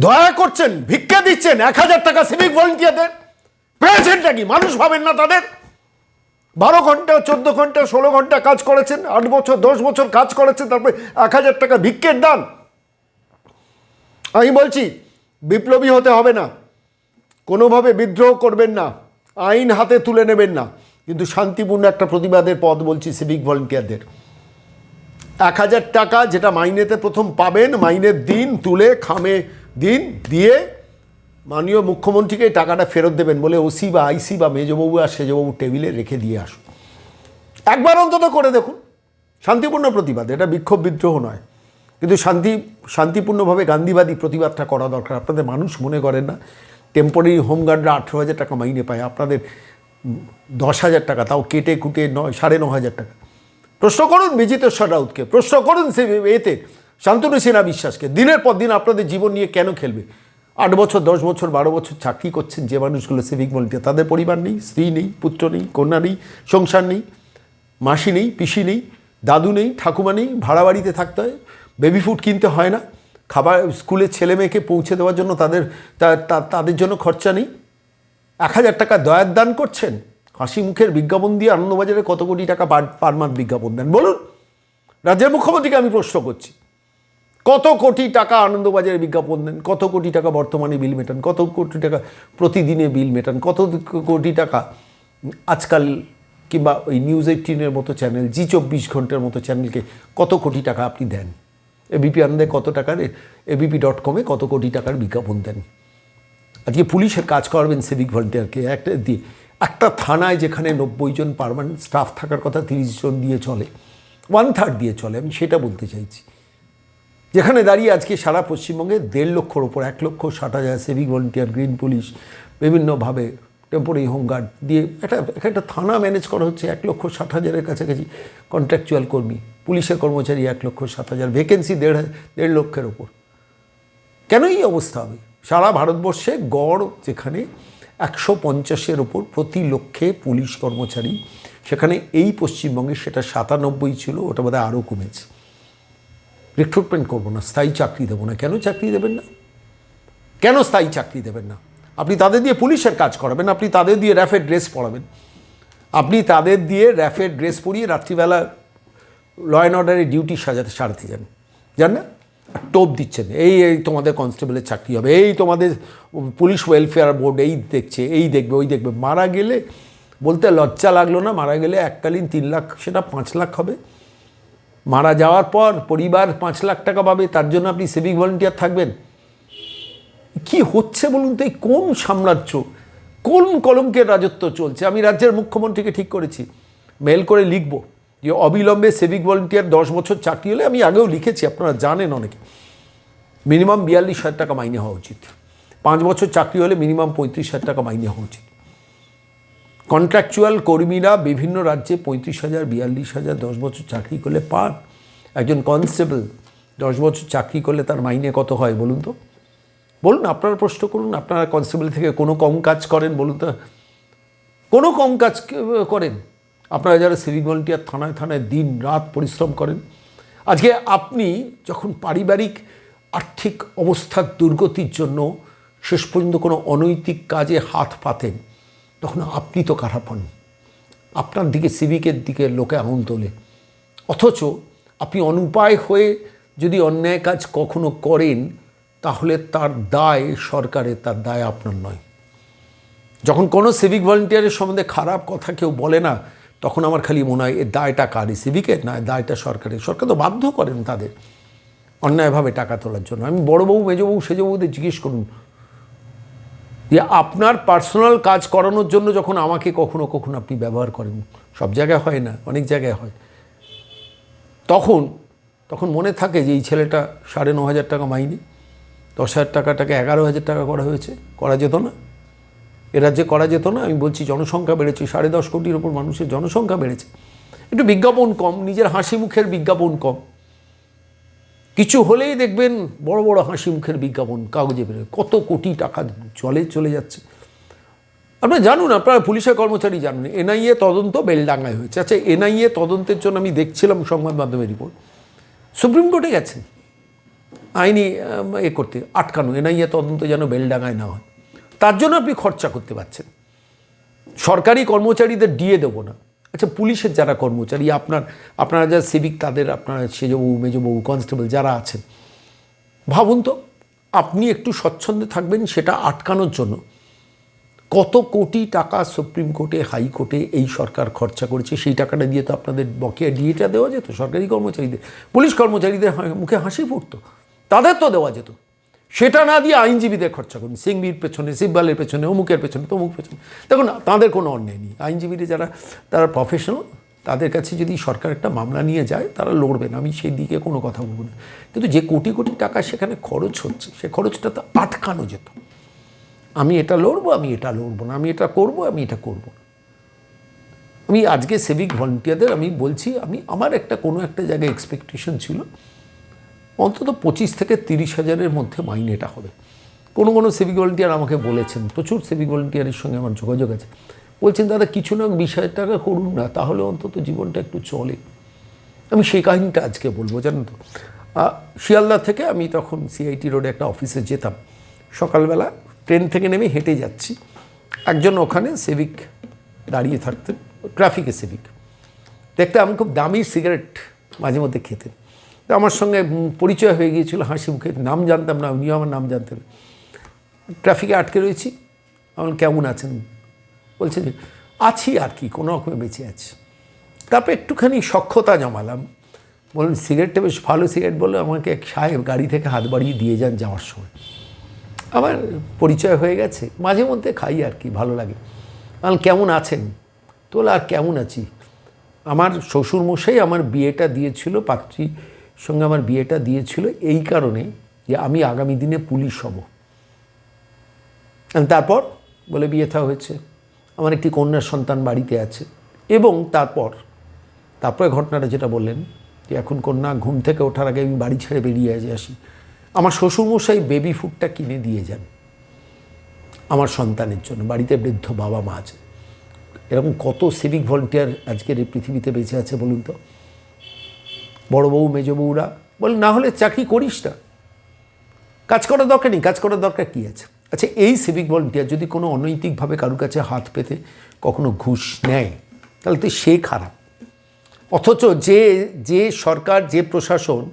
দয়া করছেন, ভিক্ষা দিচ্ছেন 1000 টাকা সিভিক ভলেন্টিয়ারদের। পেয়েছেনটা কি? মানুষ ভাবেন না তাদের? 12 ঘন্টা 14 ঘন্টা 16 ঘন্টা কাজ করেছেন, 8 বছর 10 বছর কাজ করেছেন, তারপরে 1000 টাকা ভিক্ষের দান। আমি বলছি বিপ্লবী হতে হবে না, কোনোভাবে বিদ্রোহ করবেন না, আইন হাতে তুলে নেবেন না, কিন্তু শান্তিপূর্ণ একটা প্রতিবাদের পথ বলছি সিভিক ভলেন্টিয়ারদের। 1000 টাকা যেটা মাইনেতে প্রথম পাবেন, মাইনের দিন তুলে খামে দিন দিয়ে মাননীয় মুখ্যমন্ত্রীকে টাকাটা ফেরত দেবেন বলে ওসি বা আইসি বা মেজবাবু আর সেজবাবু টেবিলে রেখে দিয়ে আসুন। একবার অন্তত করে দেখুন। শান্তিপূর্ণ প্রতিবাদ, এটা বিক্ষোভ বিদ্রোহ নয়, কিন্তু শান্তিপূর্ণভাবে গান্ধীবাদী প্রতিবাদটা করা দরকার। আপনাদের মানুষ মনে করেন না টেম্পোরারি হোমগার্ডরা 18,000 টাকা মাইনে পায়, আপনাদের 10,000 টাকা, তাও কেটে কুটে 9,500 টাকা। প্রশ্ন করুন বিজিতেশ্বর রাউতকে, প্রশ্ন করুন এতে শান্তনু সিনহা বিশ্বাসকে, দিনের পর দিন আপনাদের জীবন নিয়ে কেন খেলবে? 8 বছর 10 বছর 12 বছর চাকরি করছেন যে মানুষগুলো সিভিক ভলেন্টিয়ার, তাদের পরিবার নেই, স্ত্রী নেই, পুত্র নেই, কন্যা নেই, সংসার নেই, মাসি নেই, পিসি নেই, দাদু নেই, ঠাকুমা নেই, ভাড়া বাড়িতে থাকতে হয়, বেবি ফুড কিনতে হয় না, খাবার স্কুলে ছেলে মেয়েকে পৌঁছে দেওয়ার জন্য তাদের জন্য খরচা নেই। 1000 টাকা দয়ার দান করছেন, হাসি মুখের বিজ্ঞাপন দিয়ে আনন্দবাজারে কত কোটি টাকা পার মান্থ বিজ্ঞাপন দেন বলুন? রাজ্যের মুখ্যমন্ত্রীকে আমি প্রশ্ন করছি, কত কোটি টাকা আনন্দবাজারে বিজ্ঞাপন দেন, কত কোটি টাকা বর্তমানে বিল মেটান, কত কোটি টাকা প্রতিদিনে বিল মেটান, কত কোটি টাকা আজকাল কিংবা ওই নিউজ 18-এর মতো চ্যানেল, জি24 ঘন্টার মতো চ্যানেলকে কত কোটি টাকা আপনি দেন? এবিপি আনন্দে কত টাকার, abp.com-এ কত কোটি টাকার বিজ্ঞাপন দেন? আজকে পুলিশের কাজ করবেন সিভিক ভলেন্টিয়ারকে একটা থানায় যেখানে 90 জন পার্মানেন্ট স্টাফ থাকার কথা 30 জন দিয়ে চলে, 1/3 দিয়ে চলে, আমি সেটা বলতে চাইছি। যেখানে দাঁড়িয়ে আজকে সারা পশ্চিমবঙ্গে 1.5 লক্ষর ওপর 1,60,000 সিভিক ভলেন্টিয়ার, গ্রিন পুলিশ, বিভিন্নভাবে টেম্পোরারি হোমগার্ড দিয়ে একটা থানা ম্যানেজ করা হচ্ছে। 1,60,000-এর কাছাকাছি কন্ট্রাকচুয়াল কর্মী, পুলিশের কর্মচারী 1,60,000, ভ্যাকেন্সি 1.5 লক্ষের ওপর। কেন এই অবস্থা হবে? সারা ভারতবর্ষে গড় যেখানে 150-এর ওপর প্রতি লক্ষে পুলিশ কর্মচারী, সেখানে এই পশ্চিমবঙ্গে সেটা 97 ছিল, ওটা বোধহয় আরও কমেছে। রিক্রুটমেন্ট করবো না, স্থায়ী চাকরি দেবো না। কেন চাকরি দেবেন না? কেন স্থায়ী চাকরি দেবেন না? আপনি তাদের দিয়ে পুলিশের কাজ করাবেন, আপনি তাদের দিয়ে র্যাফের ড্রেস পরাবেন, আপনি তাদের দিয়ে র্যাফের ড্রেস পরিয়ে রাত্রিবেলা ল অ্যান্ড অর্ডারের ডিউটি সারাতে যান না? টোপ দিচ্ছেন, এই তোমাদের কনস্টেবলের চাকরি হবে, এই তোমাদের পুলিশ ওয়েলফেয়ার বোর্ড এই দেখছে, এই দেখবে, ওই দেখবে। মারা গেলে বলতে লজ্জা লাগলো না? মারা গেলে এককালীন 3 লাখ, সেটা 5 লাখ হবে। মারা যাওয়ার পর পরিবার 5 লাখ টাকা পাবে, তার জন্য আপনি সিভিক ভলেন্টিয়ার থাকবেন? কি হচ্ছে বলুন তো? এই কোন সাম্রাজ্য, কোন কলঙ্কের রাজত্ব চলছে? আমি রাজ্যের মুখ্যমন্ত্রীকে ঠিক করেছি, মেল করে লিখব যে অবিলম্বে সিভিক ভলেন্টিয়ার 10 বছর চাকরি হলে, আমি আগেও লিখেছি, আপনারা জানেন অনেকে, মিনিমাম 42,000 টাকা মাইনে হওয়া উচিত। 5 বছর চাকরি হলে মিনিমাম 35,000 টাকা মাইনে হওয়া উচিত। কন্ট্রাকচুয়াল কর্মীরা বিভিন্ন রাজ্যে 35,000, 42,000 10 বছর চাকরি করলে পান। একজন কনস্টেবল 10 বছর চাকরি করলে তার মাইনে কত হয় বলুন তো? বলুন, আপনারা প্রশ্ন করুন। আপনারা কনস্টেবল থেকে কোনো কম কাজ করেন বলুন তো? কোনো কম কাজ করেন? আপনারা যারা সিভিক ভলেন্টিয়ার থানায় থানায় দিন রাত পরিশ্রম করেন, আজকে আপনি যখন পারিবারিক আর্থিক অবস্থার দুর্গতির জন্য শেষ পর্যন্ত কোনো অনৈতিক কাজে হাত পাতেন, তখন আপনি তো খারাপ হন, আপনার দিকে সিভিকের দিকে লোকে আঙুল তোলে। অথচ আপনি অনুপায় হয়ে যদি অন্যায় কাজ কখনো করেন, তাহলে তার দায় সরকারের, তার দায় আপনার নয়। যখন কোনো সিভিক ভলেন্টিয়ারের সম্বন্ধে খারাপ কথা কেউ বলে না, তখন আমার খালি মনে হয় এর দায়টা কারি? সিভিকের না, দায়টা সরকারের। সরকার তো বাধ্য করেন তাদের অন্যায়ভাবে টাকা তোলার জন্য। আমি বড়োবাবু মেজবাবু সেজবাবুদের জিজ্ঞেস করুন যে আপনার পার্সোনাল কাজ করানোর জন্য যখন আমাকে কখনো কখনো আপনি ব্যবহার করেন, সব জায়গায় হয় না, অনেক জায়গায় হয়, তখন মনে থাকে যে এই ছেলেটা 9,500 টাকা মাইনে, 10,000 টাকাটাকে 11,000 টাকা করা হয়েছে। করা যেত না? এ রাজ্যে করা যেত না? আমি বলছি জনসংখ্যা বেড়েছে, 10.5 কোটির ওপর মানুষের জনসংখ্যা বেড়েছে, একটু বিজ্ঞাপন কম, নিজের হাসি মুখের বিজ্ঞাপন কম, কিছু হলেই দেখবেন বড় বড় হাসি মুখের বিজ্ঞাপন কাগজে বেরোয়, কত কোটি টাকা জলে চলে যাচ্ছে। আপনারা জানুন, আপনারা পুলিশের কর্মচারী জানুন, এনআইএ তদন্ত বেলডাঙ্গায় হয়েছে। আচ্ছা, এনআইএ তদন্তের জন্য আমি দেখছিলাম সংবাদ মাধ্যমের রিপোর্ট, সুপ্রিম কোর্টে গেছেন, আইনি করতে আটকানো, এনআইএ তদন্ত যেন বেলডাঙায় না হয়, তার জন্য আপনি খরচা করতে পারছেন। সরকারি কর্মচারীদের ডিএ দেবো না। আচ্ছা, পুলিশের যারা কর্মচারী, আপনারা যারা সিভিক, তাদের আপনারা সেজবাবু, মেজবাবু, কনস্টেবল যারা আছেন, ভাবুন তো, আপনি একটু স্বচ্ছন্দে থাকবেন, সেটা আটকানোর জন্য কত কোটি টাকা সুপ্রিম কোর্টে, হাইকোর্টে এই সরকার খরচা করেছে। সেই টাকাটা দিয়ে তো আপনাদের বকেয়া ডিএটা দেওয়া যেত সরকারি কর্মচারীদের। পুলিশ কর্মচারীদের মুখে হাসি ফুটতো, তাদের তো দেওয়া যেত। সেটা না দিয়ে আইনজীবীদের খরচা করুন, সিংবির পেছনে, সিব্বালের পেছনে, অমুকের পেছনে, তমুক পেছনে। দেখুন, তাদের কোনো অন্যায় নেই। আইনজীবীরা তারা প্রফেশনাল, তাদের কাছে যদি সরকার একটা মামলা নিয়ে যায়, তারা লড়বেন, আমি সেই দিকে কোনো কথা বলব না। কিন্তু যে কোটি কোটি টাকা সেখানে খরচ হচ্ছে, সে খরচটা তো আটকানো যেত। আমি এটা লড়বো, আমি এটা লড়বো না, আমি এটা করবো, আমি এটা করবো না। আমি আজকে সিভিক ভলেন্টিয়ারদের আমি বলছি, আমার কোনো একটা জায়গায় এক্সপেকটেশন ছিল অন্তত 25 থেকে 30 হাজারের মধ্যে মাইনেটা হবে। কোনো সিভিক ভলেন্টিয়ার আমাকে বলেছেন, প্রচুর সিভিক ভলেন্টিয়ারের সঙ্গে আমার যোগাযোগ আছে, বলছেন দাদা কিছু না 20,000 টাকা করুন না, তাহলে অন্তত জীবনটা একটু চলে। আমি সেই কাহিনিটা আজকে বলবো, জানেন তো। শিয়ালদা থেকে আমি তখন সিআইটি রোডে একটা অফিসে যেতাম, সকালবেলা ট্রেন থেকে নেমে হেঁটে যাচ্ছি, একজন ওখানে সিভিক দাঁড়িয়ে থাকতেন, ট্রাফিকে সিভিক, দেখতে আমি খুব দামি সিগারেট মাঝে মধ্যে খেতেন। তো আমার সঙ্গে পরিচয় হয়ে গিয়েছিল হাসি মুখে, নাম জানতাম না, উনিও আমার নাম জানতেন। ট্রাফিকে আটকে রয়েছি, আমার কেমন আছেন, বলছে যে আছি আর কি, কোনো রকমে বেঁচে আছি। তারপর একটুখানি সখ্যতা জমালাম, বলুন সিগারেটটা বেশ ভালো সিগারেট, বলে আমাকে এক সাহেব গাড়ি থেকে হাত বাড়িয়ে দিয়ে যান যাওয়ার সময়। আমার পরিচয় হয়ে গেছে, মাঝে মধ্যে খাই আর কি, ভালো লাগে। আমি কেমন আছেন, তো আর কেমন আছি, আমার শ্বশুরমশাই আমার বিয়েটা দিয়েছিল, পাত্রীর সঙ্গে আমার বিয়েটা দিয়েছিল এই কারণে যে আমি আগামী দিনে পুলিশ হব। তারপর বলে বিয়ে থা হয়েছে, আমার একটি কন্যার সন্তান বাড়িতে আছে, এবং তারপরে ঘটনাটা যেটা বললেন যে এখন কন্যা ঘুম থেকে ওঠার আগে আমি বাড়ি ছেড়ে বেরিয়ে আসি, আমার শ্বশুরমশাই বেবি ফুডটা কিনে দিয়ে যান আমার সন্তানের জন্য, বাড়িতে বৃদ্ধ বাবা মা আছে। এরকম কত সিভিক ভলেন্টিয়ার আজকের এই পৃথিবীতে বেঁচে আছে বলুন তো। বড় বউ, মেজ বউরা বলে না হলে চাকরি করিস না, কাজ করার দরকার নেই, কাজ করার দরকার কী আছে। আচ্ছা, এই সিভিক ভলেন্টিয়ার যদি কোনো অনৈতিকভাবে কারুর কাছে হাত পেতে কখনো ঘুষ নেয়, তাহলে তো সে খারাপ। অথচ যে সরকার, যে প্রশাসন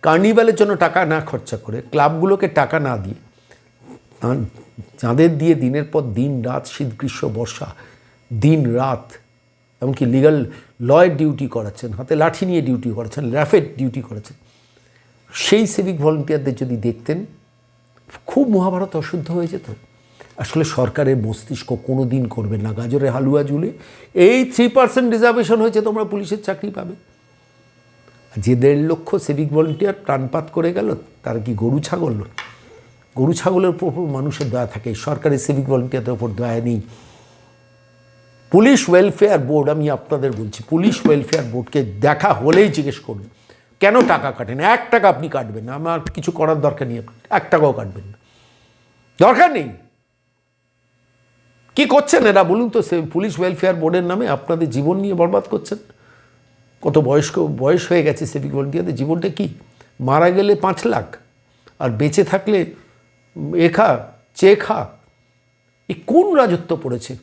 কার্নিভালের জন্য টাকা না খরচা করে, ক্লাবগুলোকে টাকা না দিয়ে, যাদের দিয়ে দিনের পর দিন রাত, শীত গ্রীষ্ম বর্ষা, দিন রাত, এমনকি লিগাল লয়ের ডিউটি করাচ্ছেন, হাতে লাঠি নিয়ে ডিউটি করাচ্ছেন, র্যাফেড ডিউটি করাচ্ছেন, সেই সিভিক ভলেন্টিয়ারদের যদি দেখতেন, খুব মহাভারত অশুদ্ধ হয়ে যেত। আসলে সরকারের মস্তিষ্ক কোনো দিন করবেন না গাজরে হালুয়া ঝুলে, এই 3% রিজার্ভেশন হয়েছে তোমরা পুলিশের চাকরি পাবে। যে 1.5 লক্ষ সিভিক ভলেন্টিয়ার প্রাণপাত করে গেল, তারা কি গরু ছাগল? গরু ছাগলের উপর মানুষের দয়া থাকে, সরকারি সিভিক ভলেন্টিয়ারদের উপর দয়া নেই। পুলিশ ওয়েলফেয়ার বোর্ড, আমি আপনাদের বলছি, পুলিশ ওয়েলফেয়ার বোর্ডকে দেখা হলেই জিজ্ঞেস করুন কেন টাকা কাটেন। 1 টাকা আপনি কাটবেন না, আমার কিছু করার দরকার নেই, 1 টাকাও কাটবেন না, দরকার নেই। কি করছেন এরা বলুন তো? সে পুলিশ ওয়েলফেয়ার বোর্ডের নামে আপনাদের জীবন নিয়ে বরবাদ করছেন। কত বয়স হয়ে গেছে সিভিক ভলেন্টিয়ারদের, জীবনটা কি? মারা গেলে 5 লাখ, আর বেঁচে থাকলে চেয়ে খা। এই কোন রাজত্ব পড়েছে?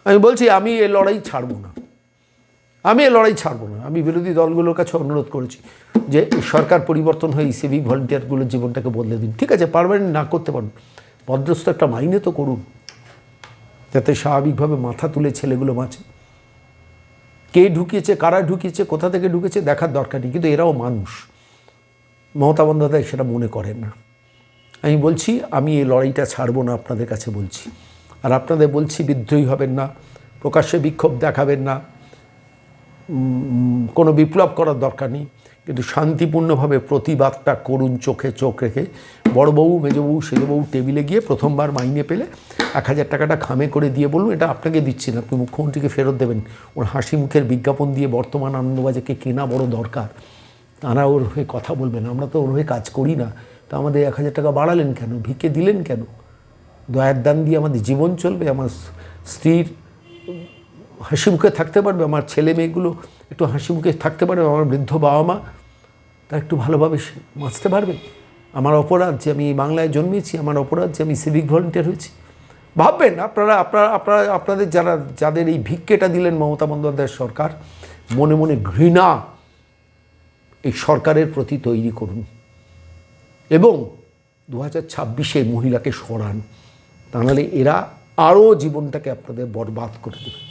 আমি বলছি আমি এ লড়াই ছাড়বো না, আমি বিরোধী দলগুলোর কাছে অনুরোধ করেছি যে সরকার পরিবর্তন হয়ে সিভিক ভলেন্টিয়ারগুলোর জীবনটাকে বদলে দিন। ঠিক আছে, পারমানেন্ট না করতে পারেন, ভদ্রস্থ একটা মাইনে তো করুন, যাতে স্বাভাবিকভাবে মাথা তুলে ছেলেগুলো বাঁচে। কে ঢুকিয়েছে, কারা ঢুকিয়েছে, কোথা থেকে ঢুকেছে দেখার দরকার নেই, কিন্তু এরাও মানুষ। মমতা বন্দ্যোপাধ্যায় সেটা মনে করেন না। আমি বলছি আমি এই লড়াইটা ছাড়বো না, আপনাদের কাছে বলছি। আর আপনাদের বলছি বিদ্রোহী হবেন না, প্রকাশ্যে বিক্ষোভ দেখাবেন না, কোনো বিপ্লব করার দরকার নেই, কিন্তু শান্তিপূর্ণভাবে প্রতিবাদটা করুন, চোখে চোখ রেখে। বড়োবউ, মেজবউ, সেজবউ টেবিলে গিয়ে প্রথমবার মাইনে পেলে 1000 টাকাটা খামে করে দিয়ে বলুন এটা আপনাকে দিচ্ছি না, আপনি মুখ্যমন্ত্রীকে ফেরত দেবেন। ওর হাসি মুখের বিজ্ঞাপন দিয়ে বর্তমান আনন্দবাজারকে কেনা বড় দরকার, তারা ওর হয়ে কথা বলবেন। আমরা তো ওর হয়ে কাজ করি না, তো আমাদের 1000 টাকা বাড়ালেন কেন, ভিক্ষে দিলেন কেন? দয়ার দান দিয়ে আমাদের জীবন চলবে, আমার স্ত্রীর হাসি মুখে থাকতে পারবে, আমার ছেলে মেয়েগুলো একটু হাসি মুখে থাকতে পারবে, আমার বৃদ্ধ বাবা মা তারা একটু ভালোভাবে বাঁচতে পারবে। আমার অপরাধ যে আমি বাংলায় জন্মেছি, আমার অপরাধ যে আমি সিভিক ভলেন্টিয়ার হয়েছি। ভাববেন আপনাদের যাদের এই ভিক্ষেটা দিলেন মমতা বন্দ্যোপাধ্যায়ের সরকার, মনে মনে ঘৃণা এই সরকারের প্রতি তৈরি করুন এবং 2026-এ মহিলাকে সরান, তা নাহলে এরা আরও জীবনটাকে আপনাদের বরবাদ করে দেবে।